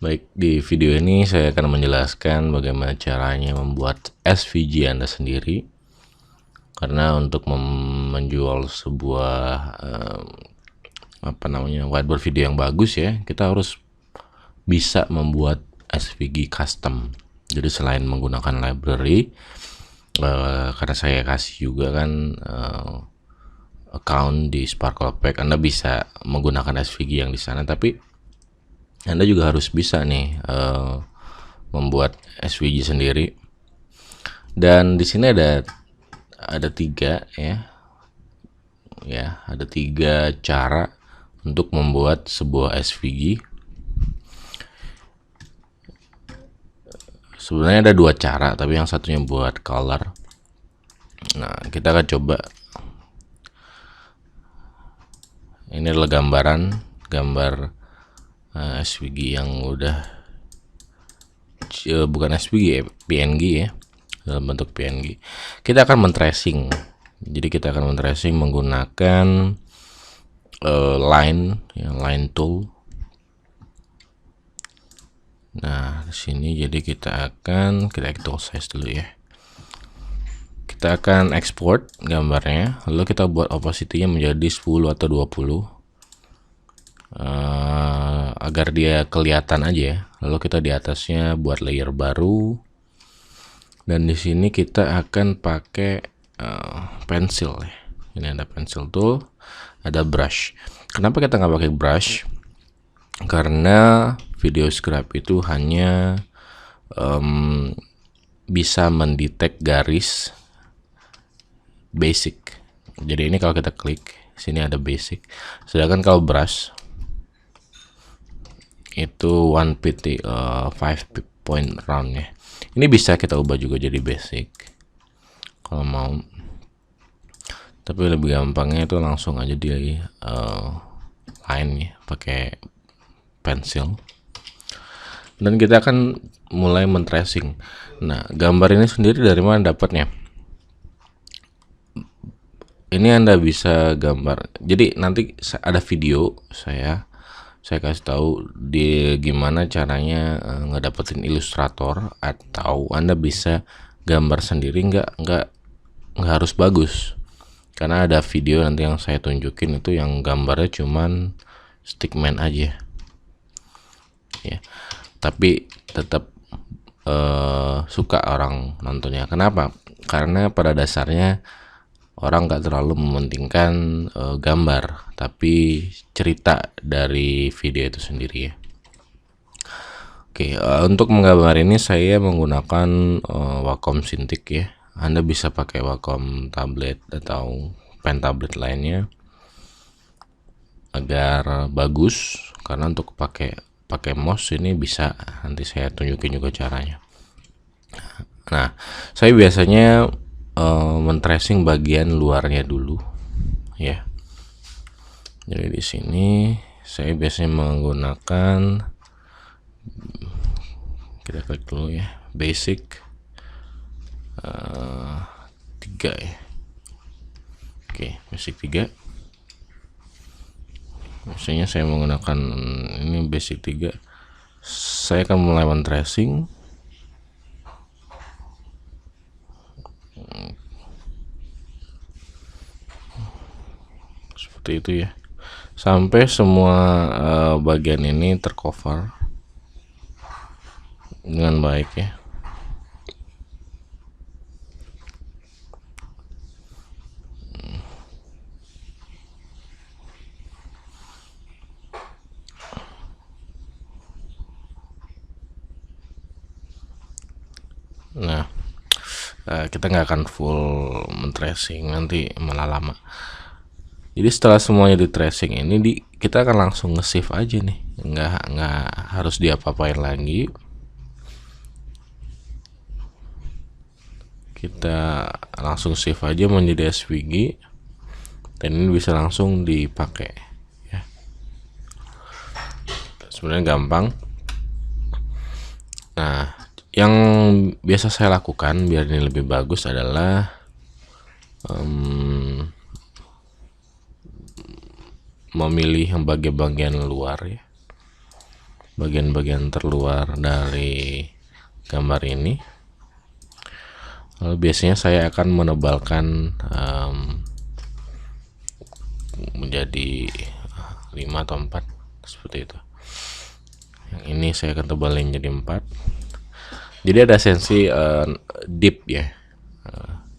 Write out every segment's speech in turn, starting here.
Baik, di video ini saya akan menjelaskan bagaimana caranya membuat SVG Anda sendiri. Karena untuk menjual sebuah whiteboard video yang bagus ya, kita harus bisa membuat SVG custom. Jadi selain menggunakan library, karena saya kasih juga kan account di Sparkle Pack, Anda bisa menggunakan SVG yang di sana, tapi Anda juga harus bisa nih membuat SVG sendiri. Dan di sini ada tiga ada tiga cara untuk membuat sebuah SVG. Sebenarnya ada dua cara, tapi yang satunya buat color. Nah, kita akan coba. Ini adalah gambar SVG yang udah bukan SVG ya, PNG ya, dalam bentuk PNG. Kita akan men-tracing. Jadi kita akan men-tracing menggunakan line tool. Nah, di sini jadi kita actual size dulu ya. Kita akan export gambarnya, lalu kita buat opacity-nya menjadi 10 atau 20. Agar dia kelihatan aja ya. Lalu kita di atasnya buat layer baru, dan di sini kita akan pakai pensil ya. Ini ada pencil tool, ada brush. Kenapa kita nggak pakai brush? Karena video scrap itu hanya bisa mendetek garis basic. Jadi ini kalau kita klik sini ada basic, sedangkan kalau brush itu 5 point round ya. Ini bisa kita ubah juga jadi basic kalau mau, tapi lebih gampangnya itu langsung aja di line ya, pakai pensil. Dan kita akan mulai men-tracing. Nah, gambar ini sendiri dari mana dapatnya? Ini Anda bisa gambar. Jadi nanti ada video saya kasih tahu di gimana caranya ngedapetin ilustrator, atau Anda bisa gambar sendiri, nggak harus bagus. Karena ada video nanti yang saya tunjukin itu yang gambarnya cuman stickman aja ya, tapi tetap suka orang nontonnya. Kenapa? Karena pada dasarnya orang nggak terlalu mementingkan gambar, tapi cerita dari video itu sendiri ya. Oke, untuk menggambar ini saya menggunakan Wacom Cintiq ya. Anda bisa pakai Wacom tablet atau pen tablet lainnya agar bagus. Karena untuk pakai mouse ini bisa, nanti saya tunjukin juga caranya. Nah, saya biasanya men-tracing bagian luarnya dulu ya. Jadi di sini saya biasanya menggunakan, kita klik dulu ya, basic 3 ya. Oke, basic 3. Biasanya saya menggunakan ini basic 3. Saya akan mulai men-tracing. Seperti itu ya, sampai semua bagian ini tercover dengan baik ya. Nah, kita nggak akan full men-tracing, nanti malah lama. Jadi setelah semuanya di tracing ini, kita akan langsung nge-save aja nih, nggak harus diapa-apain lagi. Kita langsung save aja menjadi SVG, dan ini bisa langsung dipakai ya. Sebenarnya gampang. Nah, yang biasa saya lakukan biar ini lebih bagus adalah memilih yang bagian luar ya. bagian-bagian terluar dari gambar ini. Lalu biasanya saya akan menebalkan menjadi 5 atau 4 seperti itu. Yang ini saya akan tebalin jadi 4. Jadi ada sensi deep ya.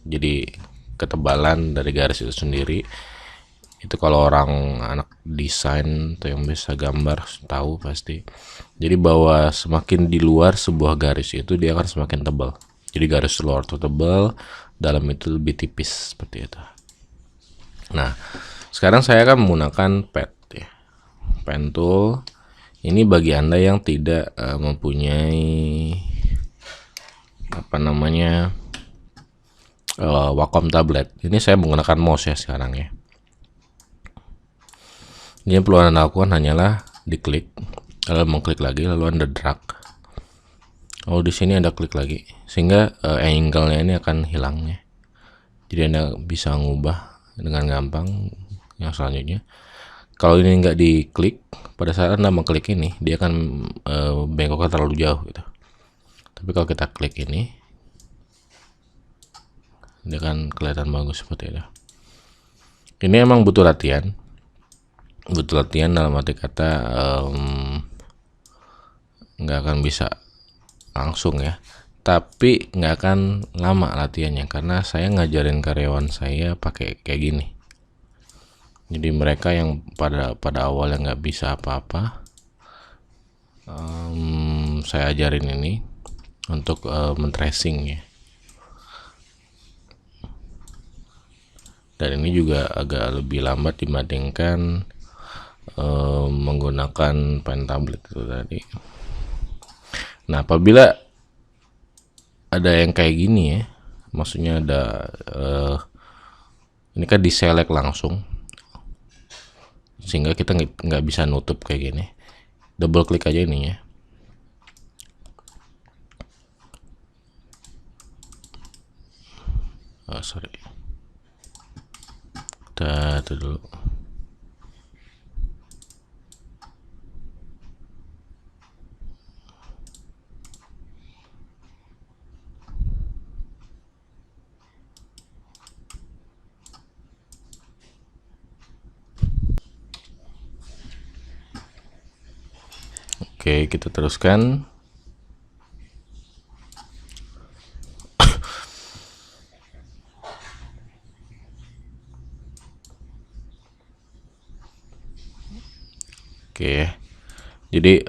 Jadi ketebalan dari garis itu sendiri itu kalau orang anak desain atau yang bisa gambar tahu pasti. Jadi bahwa semakin di luar sebuah garis itu dia akan semakin tebal. Jadi garis luar itu tebal, dalam itu lebih tipis seperti itu. Nah, sekarang saya akan menggunakan pad ya. Pen tool. Ini bagi Anda yang tidak mempunyai Wacom tablet. Ini saya menggunakan mouse ya sekarang ya. Ini yang perlu Anda lakukan hanyalah diklik, lalu mengklik lagi, lalu Anda drag. Oh, di sini Anda klik lagi, sehingga angle-nya ini akan hilang ya. Jadi Anda bisa ngubah dengan gampang. Yang selanjutnya, kalau ini nggak diklik, pada saat Anda mengklik ini, dia akan bengkoknya terlalu jauh gitu. Tapi kalau kita klik ini, dia akan kelihatan bagus seperti itu. Ini emang butuh latihan. Butuh latihan dalam arti kata nggak akan bisa langsung ya, tapi nggak akan lama latihannya karena saya ngajarin karyawan saya pakai kayak gini. Jadi mereka yang pada awalnya nggak bisa apa-apa, saya ajarin ini untuk men-tracing ya. Dan ini juga agak lebih lambat dibandingkan menggunakan pen tablet itu tadi. Nah, apabila ada yang kayak gini ya, maksudnya ada ini kan diselect langsung, sehingga kita nggak bisa nutup kayak gini. Double klik aja ininya. Sorry, kita itu dulu. Oke, kita teruskan. Oke, jadi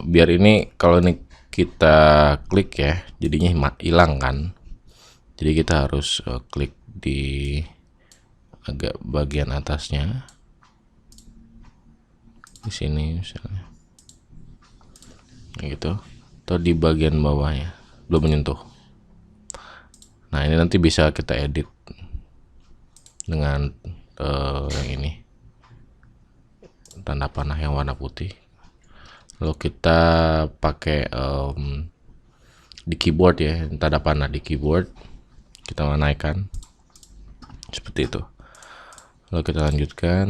biar ini kalau ini kita klik ya, jadinya hilang kan. Jadi kita harus klik di agak bagian atasnya, di sini misalnya, gitu, atau di bagian bawahnya belum menyentuh. Nah, ini nanti bisa kita edit dengan yang ini, tanda panah yang warna putih. Lalu kita pakai di keyboard ya, tanda panah di keyboard, kita naikkan seperti itu. Lalu kita lanjutkan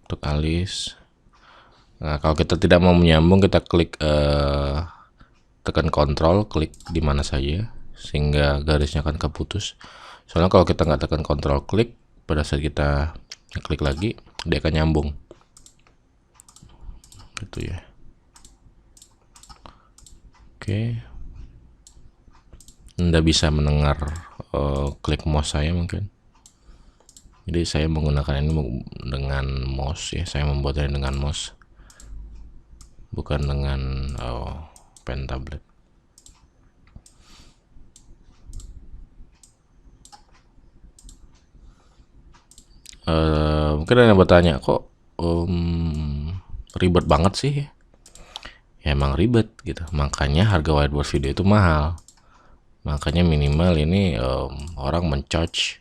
untuk alis. Nah, kalau kita tidak mau menyambung, kita klik tekan kontrol, klik di mana saja sehingga garisnya akan keputus. Soalnya kalau kita nggak tekan kontrol klik, pada saat kita klik lagi dia akan nyambung gitu ya. Oke, Anda bisa mendengar klik mouse saya mungkin. Jadi saya menggunakan ini dengan mouse ya, saya membuatnya dengan mouse, bukan dengan pen tablet. Mungkin ada yang bertanya, kok ribet banget sih? Ya emang ribet gitu, makanya harga whiteboard video itu mahal. Makanya minimal ini orang men-charge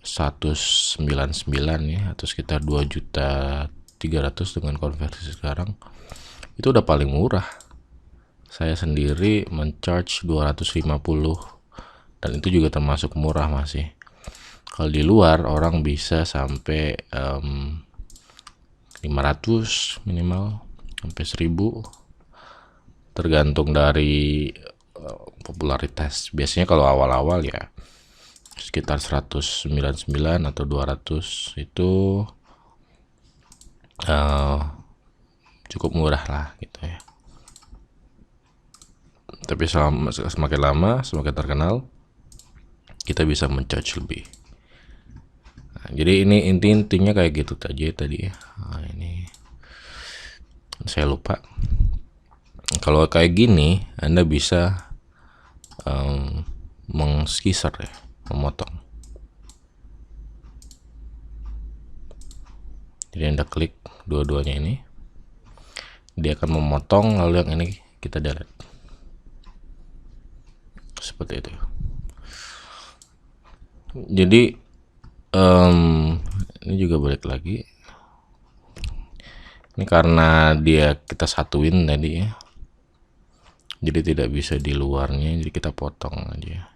199 ya, atau sekitar 2.300.000 dengan konversi sekarang. Itu udah paling murah. Saya sendiri men-charge 250, dan itu juga termasuk murah masih. Kalau di luar orang bisa sampai 500 minimal sampai 1000, tergantung dari popularitas. Biasanya kalau awal-awal ya sekitar 199 atau 200 itu cukup murah lah gitu ya. Tapi semakin lama, semakin terkenal, kita bisa men-charge lebih. Nah, jadi ini intinya kayak gitu tadi ya. Nah, ini saya lupa. Kalau kayak gini, Anda bisa mengskisser ya, memotong. Jadi Anda klik dua-duanya ini, dia akan memotong, lalu yang ini kita delete. Seperti itu. Jadi ini juga balik lagi. Ini karena kita satuin tadi ya. Jadi tidak bisa di luarnya, jadi kita potong aja.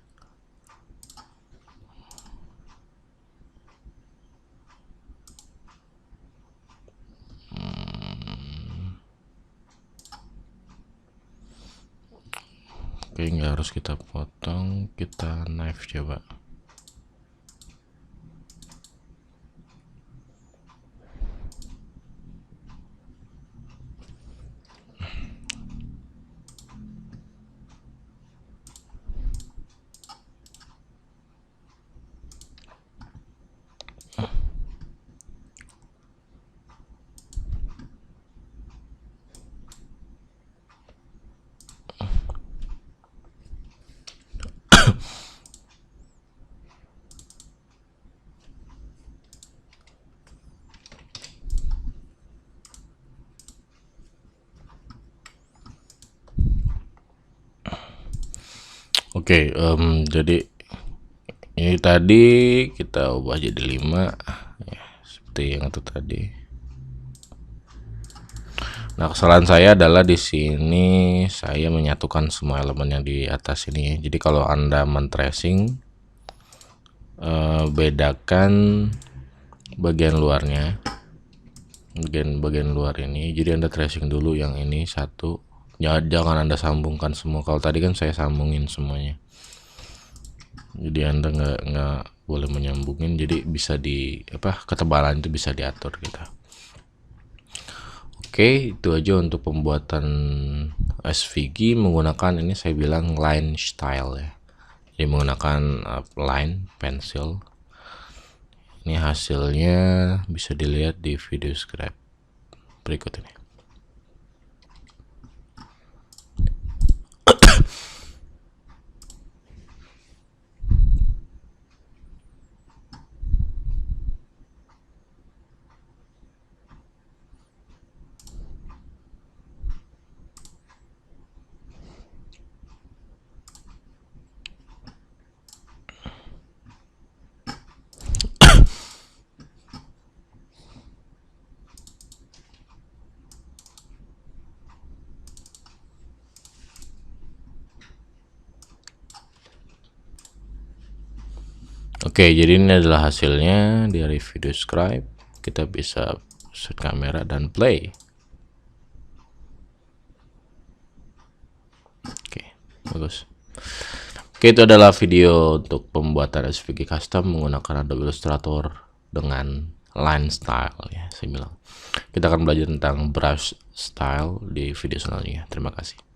Oke, nggak harus kita potong, kita knife coba. Oke, jadi ini tadi kita ubah jadi 5 ya, seperti yang itu tadi. Nah, kesalahan saya adalah di sini saya menyatukan semua elemen yang di atas ini. Jadi kalau Anda men-tracing, bedakan bagian luarnya, bagian luar ini. Jadi Anda tracing dulu yang ini satu. Jangan Anda sambungkan semua. Kalau tadi kan saya sambungin semuanya. Jadi Anda nggak boleh menyambungin. Jadi bisa ketebalan itu bisa diatur gitu. Oke, itu aja untuk pembuatan SVG menggunakan ini saya bilang line style ya. Jadi menggunakan line pensil. Ini hasilnya bisa dilihat di video script berikut ini. Oke, jadi ini adalah hasilnya dari video scribe. Kita bisa set kamera dan play. Oke, bagus. Oke, itu adalah video untuk pembuatan SVG custom menggunakan Adobe Illustrator dengan line style ya, saya bilang. Kita akan belajar tentang brush style di video selanjutnya. Terima kasih.